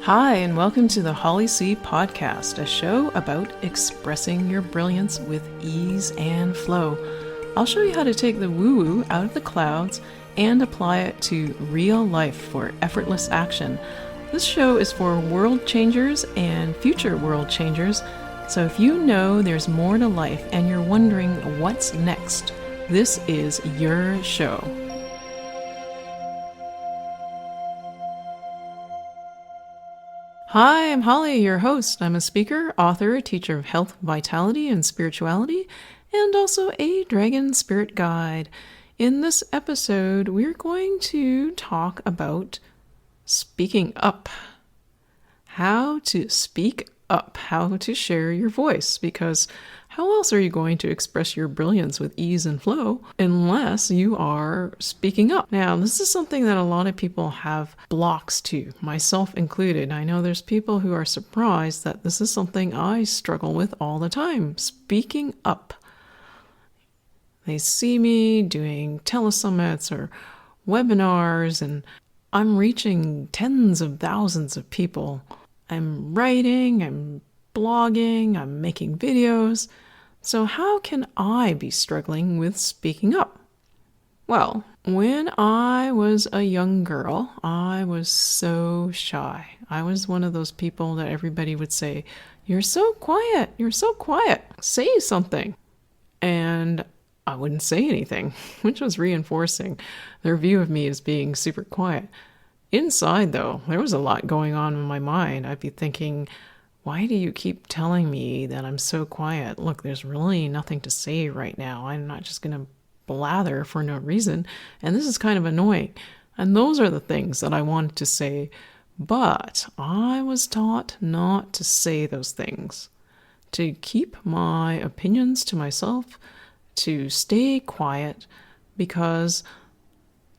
Hi, and welcome to the Holly C Podcast, a show about expressing your brilliance with ease and flow. I'll show you how to take the woo-woo out of the clouds and apply it to real life for effortless action. This show is for world changers and future world changers, so if you know there's more to life and you're wondering what's next, this is your show. Hi, I'm Holly, your host. I'm a speaker, author, teacher of health, vitality, and spirituality, and also a dragon spirit guide. In this episode, we're going to talk about speaking up. How to speak up, how to share your voice, because how else are you going to express your brilliance with ease and flow unless you are speaking up? Now, this is something that a lot of people have blocks to, myself included. I know there's people who are surprised that this is something I struggle with all the time, speaking up. They see me doing telesummits or webinars, and I'm reaching tens of thousands of people. I'm writing, I'm blogging, I'm making videos. So how can I be struggling with speaking up? Well, when I was a young girl, I was so shy. I was one of those people that everybody would say, "You're so quiet, say something." And I wouldn't say anything, which was reinforcing their view of me as being super quiet. Inside, though, there was a lot going on in my mind. I'd be thinking, why do you keep telling me that I'm so quiet? Look, there's really nothing to say right now. I'm not just going to blather for no reason. And this is kind of annoying. And those are the things that I wanted to say. But I was taught not to say those things, to keep my opinions to myself, to stay quiet, because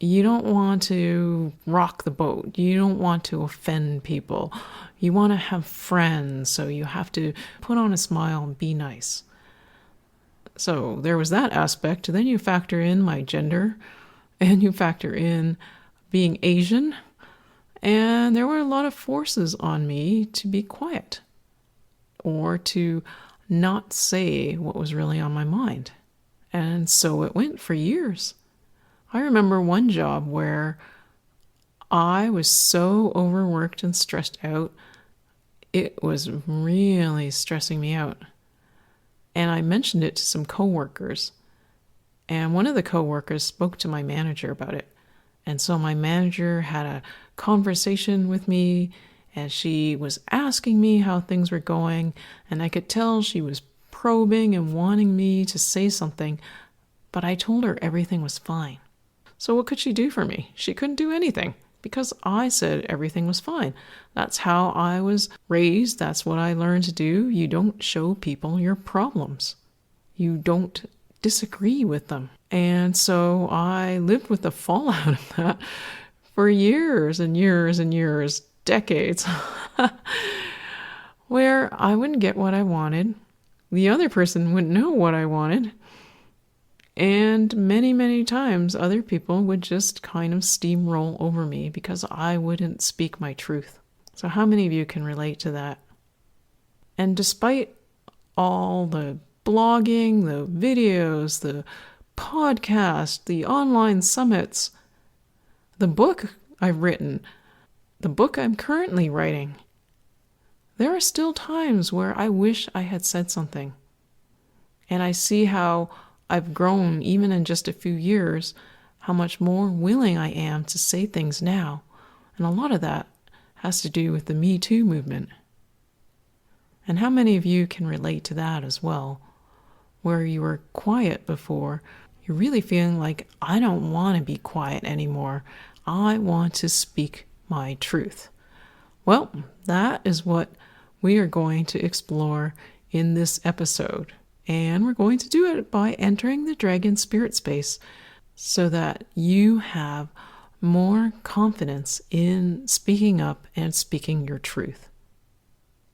you don't want to rock the boat. You don't want to offend people. You want to have friends, so you have to put on a smile and be nice. So there was that aspect. Then you factor in my gender, and you factor in being Asian, and there were a lot of forces on me to be quiet or to not say what was really on my mind. And so it went for years. I remember one job where I was so overworked and stressed out, it was really stressing me out. And I mentioned it to some coworkers, and one of the coworkers spoke to my manager about it. And so my manager had a conversation with me, and she was asking me how things were going, and I could tell she was probing and wanting me to say something, but I told her everything was fine. So what could she do for me? She couldn't do anything because I said everything was fine. That's how I was raised. That's what I learned to do. You don't show people your problems. You don't disagree with them. And so I lived with the fallout of that for years and years and years, decades, where I wouldn't get what I wanted. The other person wouldn't know what I wanted. And many, many times other people would just kind of steamroll over me because I wouldn't speak my truth. So how many of you can relate to that? And despite all the blogging, the videos, the podcast, the online summits, the book I've written, the book I'm currently writing, there are still times where I wish I had said something. And I see how I've grown, even in just a few years, how much more willing I am to say things now. And a lot of that has to do with the Me Too movement. And how many of you can relate to that as well? Where you were quiet before, you're really feeling like, I don't want to be quiet anymore. I want to speak my truth. Well, that is what we are going to explore in this episode. And we're going to do it by entering the dragon spirit space so that you have more confidence in speaking up and speaking your truth.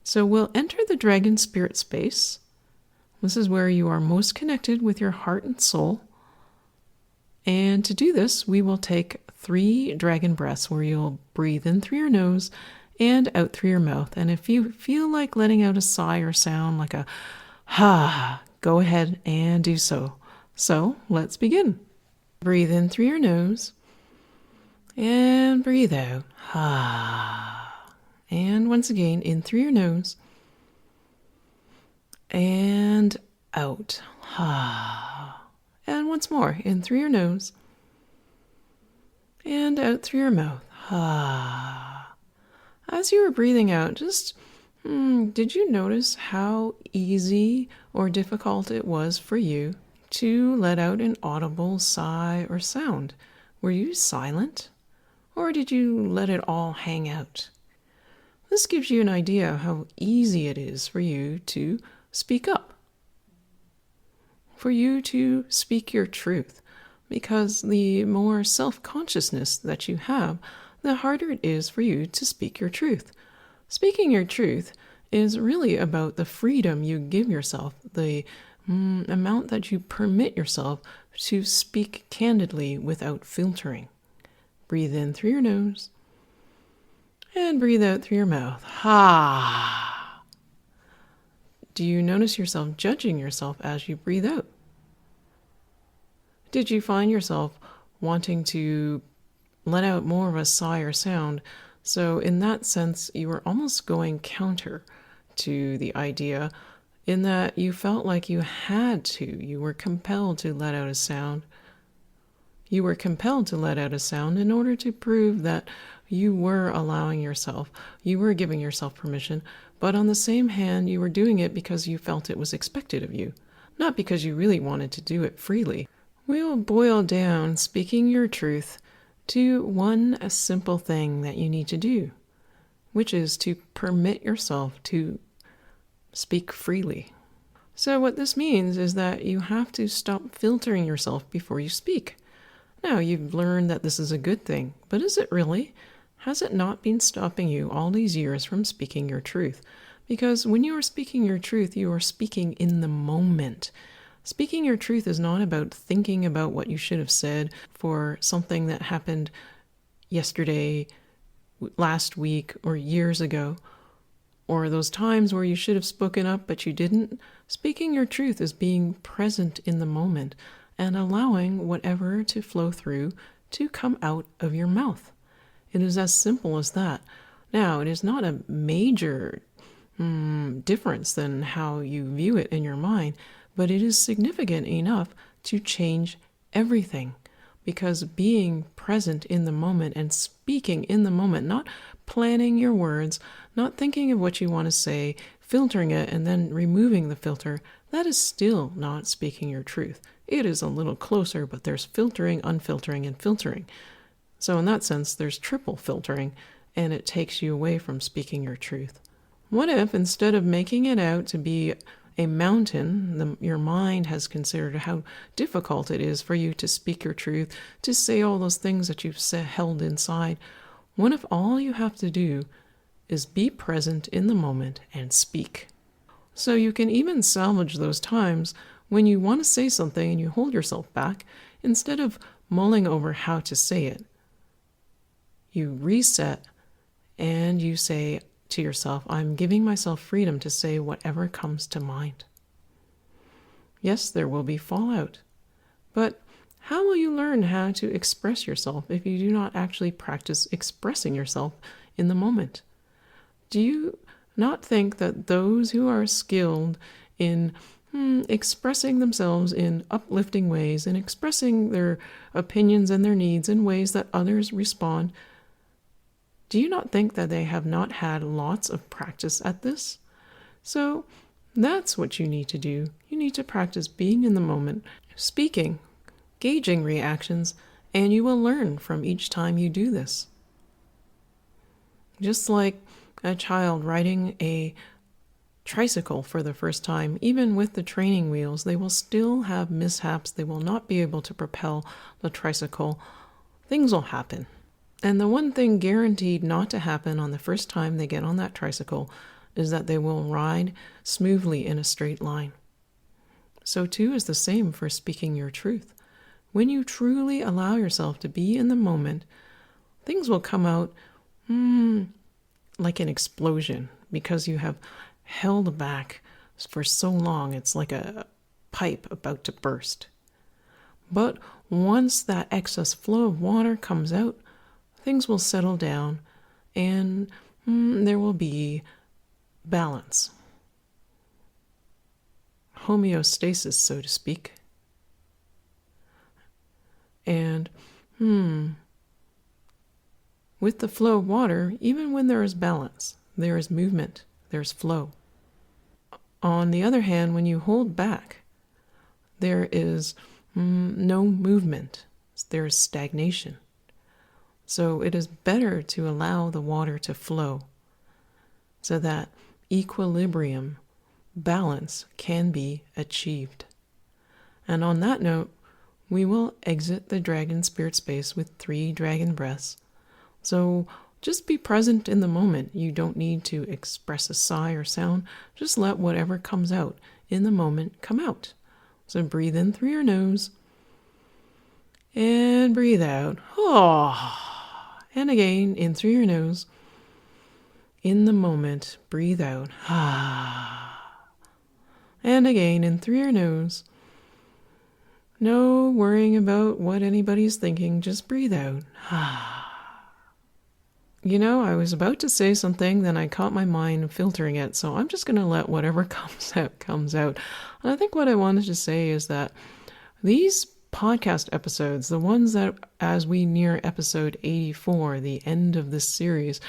So we'll enter the dragon spirit space. This is where you are most connected with your heart and soul. And to do this, we will take 3 dragon breaths where you'll breathe in through your nose and out through your mouth. And if you feel like letting out a sigh or sound like a ha, go ahead and do so. So let's begin. Breathe in through your nose and breathe out. Ha. And once again, in through your nose and out. Ha. And once more, in through your nose and out through your mouth. Ha. As you were breathing out, just did you notice how easy or difficult it was for you to let out an audible sigh or sound? Were you silent, or did you let it all hang out? This gives you an idea of how easy it is for you to speak up, for you to speak your truth, because the more self-consciousness that you have, the harder it is for you to speak your truth. Speaking your truth is really about the freedom you give yourself, the amount that you permit yourself to speak candidly without filtering. Breathe in through your nose and breathe out through your mouth. Ha! Do you notice yourself judging yourself as you breathe out? Did you find yourself wanting to let out more of a sigh or sound? So in that sense, you were almost going counter to the idea in that you felt like you had to. You were compelled to let out a sound. You were compelled to let out a sound in order to prove that you were allowing yourself, you were giving yourself permission, but on the same hand, you were doing it because you felt it was expected of you, not because you really wanted to do it freely. We'll boil down speaking your truth to one simple thing that you need to do, which is to permit yourself to speak freely. So what this means is that you have to stop filtering yourself before you speak. Now, you've learned that this is a good thing, but is it really? Has it not been stopping you all these years from speaking your truth? Because when you are speaking your truth, you are speaking in the moment. Speaking your truth is not about thinking about what you should have said for something that happened yesterday, last week, or years ago, or those times where you should have spoken up but you didn't. Speaking your truth is being present in the moment and allowing whatever to flow through to come out of your mouth. It is as simple as that. Now, it is not a major difference than how you view it in your mind, but it is significant enough to change everything, because being present in the moment and speaking in the moment, not planning your words, not thinking of what you want to say, filtering it and then removing the filter, that is still not speaking your truth. It is a little closer, but there's filtering, unfiltering, and filtering. So in that sense, there's triple filtering, and it takes you away from speaking your truth. What if, instead of making it out to be a mountain, your mind has considered how difficult it is for you to speak your truth, to say all those things that you've held inside? What if all you have to do is be present in the moment and speak? So you can even salvage those times when you want to say something and you hold yourself back, instead of mulling over how to say it. You reset and you say to yourself, I'm giving myself freedom to say whatever comes to mind. Yes, there will be fallout, but how will you learn how to express yourself if you do not actually practice expressing yourself in the moment? Do you not think that those who are skilled in expressing themselves in uplifting ways and expressing their opinions and their needs in ways that others respond, do you not think that they have not had lots of practice at this? So that's what you need to do. You need to practice being in the moment, speaking, gauging reactions, and you will learn from each time you do this. Just like a child riding a tricycle for the first time, even with the training wheels, they will still have mishaps. They will not be able to propel the tricycle. Things will happen. And the one thing guaranteed not to happen on the first time they get on that tricycle is that they will ride smoothly in a straight line. So too is the same for speaking your truth. When you truly allow yourself to be in the moment, things will come out like an explosion because you have held back for so long. It's like a pipe about to burst. But once that excess flow of water comes out, things will settle down and there will be balance. Homeostasis, so to speak. And with the flow of water, even when there is balance, there is movement, there's flow. On the other hand, when you hold back, there is no movement, there is stagnation. So it is better to allow the water to flow so that equilibrium, balance can be achieved. And on that note, we will exit the dragon spirit space with 3 dragon breaths. So just be present in the moment. You don't need to express a sigh or sound. Just let whatever comes out in the moment come out. So breathe in through your nose and breathe out. And again, in through your nose. In the moment, breathe out. And again, in through your nose. No worrying about what anybody's thinking. Just breathe out. You know, I was about to say something, then I caught my mind filtering it, so I'm just going to let whatever comes out, comes out. And I think what I wanted to say is that these podcast episodes, the ones that as we near episode 84, the end of this series,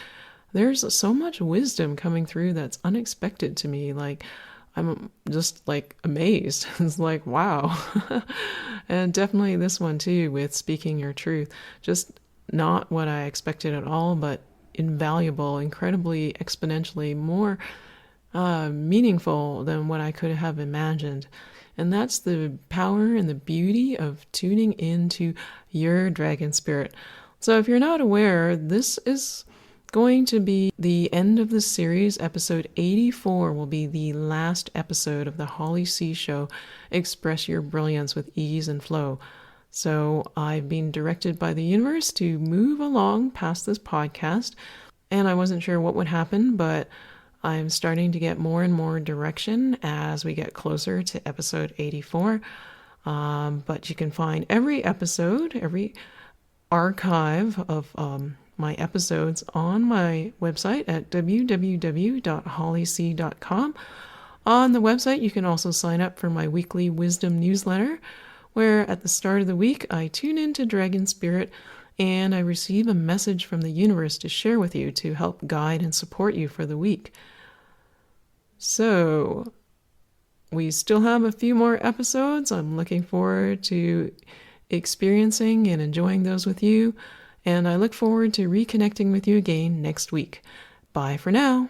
there's so much wisdom coming through that's unexpected to me. Like, I'm just like amazed. It's like, wow. And definitely this one too, with speaking your truth. Just not what I expected at all, but invaluable, incredibly, exponentially more meaningful than what I could have imagined. And that's the power and the beauty of tuning into your dragon spirit. So if you're not aware, this is going to be the end of the series. Episode 84 will be the last episode of the Holly C Show, Express Your Brilliance with Ease and Flow. So I've been directed by the universe to move along past this podcast, and I wasn't sure what would happen, but I'm starting to get more and more direction as we get closer to episode 84. But you can find every episode, every archive of my episodes on my website at www.hollyc.com. On the website, you can also sign up for my weekly wisdom newsletter, where at the start of the week, I tune into Dragon Spirit and I receive a message from the universe to share with you to help guide and support you for the week. So, we still have a few more episodes. I'm looking forward to experiencing and enjoying those with you, and I look forward to reconnecting with you again next week. Bye for now.